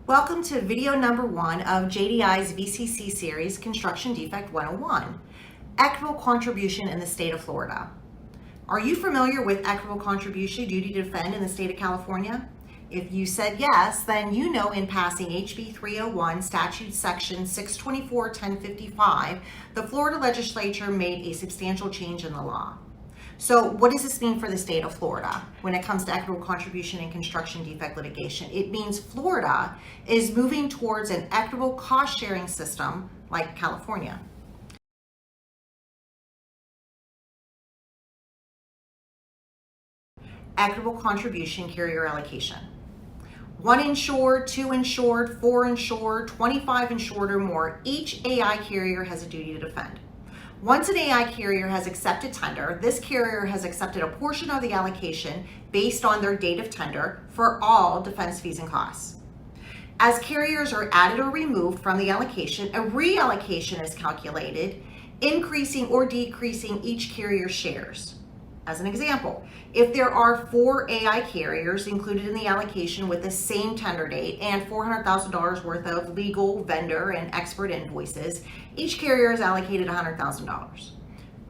Welcome to video number 1 of JDI's VCC series, Construction Defect 101, Equitable Contribution in the state of Florida. Are you familiar with equitable contribution duty to defend in the state of California? If you said yes, then you know in passing HB 301 statute section 624-1055, the Florida legislature made a substantial change in the law. So what does this mean for the state of Florida when it comes to equitable contribution and construction defect litigation? It means Florida is moving towards an equitable cost sharing system like California. Equitable contribution carrier allocation. 1 insured, 2 insured, 4 insured, 25 insured or more, each AI carrier has a duty to defend. Once an AI carrier has accepted tender, this carrier has accepted a portion of the allocation based on their date of tender for all defense fees and costs. As carriers are added or removed from the allocation, a reallocation is calculated, increasing or decreasing each carrier's shares. As an example, if there are 4 AI carriers included in the allocation with the same tender date and $400,000 worth of legal, vendor, and expert invoices, each carrier is allocated $100,000.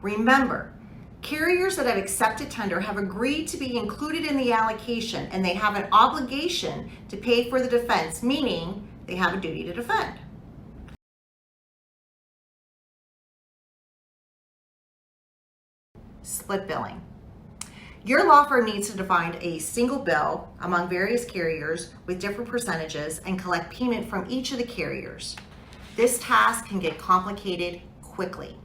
Remember, carriers that have accepted tender have agreed to be included in the allocation and they have an obligation to pay for the defense, meaning they have a duty to defend. Split billing. Your law firm needs to define a single bill among various carriers with different percentages and collect payment from each of the carriers. This task can get complicated quickly.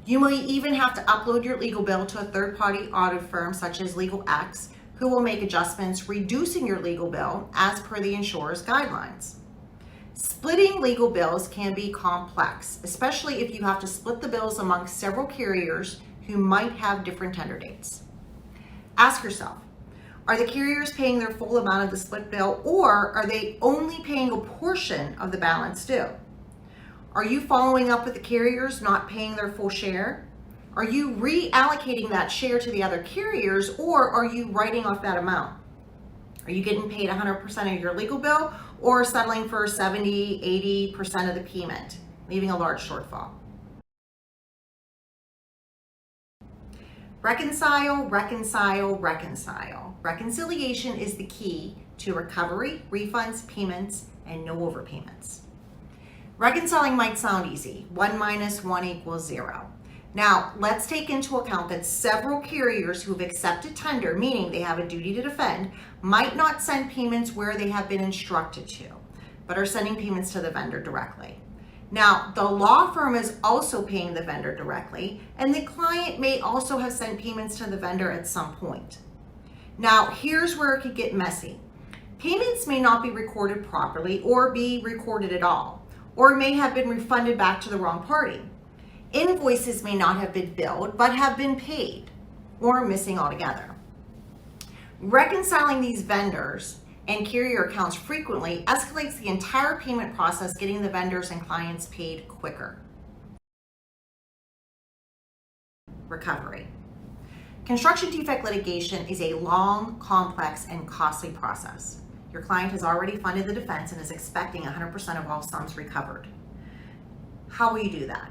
You may even have to upload your legal bill to a third-party audit firm such as Legal X, who will make adjustments, reducing your legal bill as per the insurer's guidelines. Splitting legal bills can be complex, especially if you have to split the bills among several carriers who might have different tender dates. Ask yourself, are the carriers paying their full amount of the split bill, or are they only paying a portion of the balance due? Are you following up with the carriers not paying their full share? Are you reallocating that share to the other carriers, or are you writing off that amount? Are you getting paid 100% of your legal bill or settling for 70, 80% of the payment, leaving a large shortfall? Reconcile, reconcile, reconcile. Reconciliation is the key to recovery, refunds, payments, and no overpayments. Reconciling might sound easy. 1 minus 1 equals 0. Now, let's take into account that several carriers who've accepted tender, meaning they have a duty to defend, might not send payments where they have been instructed to, but are sending payments to the vendor directly. Now, the law firm is also paying the vendor directly, and the client may also have sent payments to the vendor at some point. Now, here's where it could get messy. Payments may not be recorded properly or be recorded at all, or may have been refunded back to the wrong party. Invoices may not have been billed, but have been paid or missing altogether. Reconciling these vendors and carrier accounts frequently escalates the entire payment process, getting the vendors and clients paid quicker. Recovery. Construction defect litigation is a long, complex, and costly process. Your client has already funded the defense and is expecting 100% of all sums recovered. How will you do that?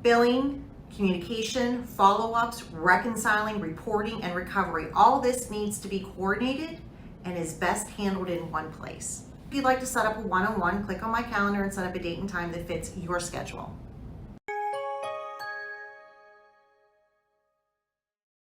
Billing, communication, follow-ups, reconciling, reporting, and recovery. All this needs to be coordinated and is best handled in one place. If you'd like to set up a one-on-one, click on my calendar and set up a date and time that fits your schedule.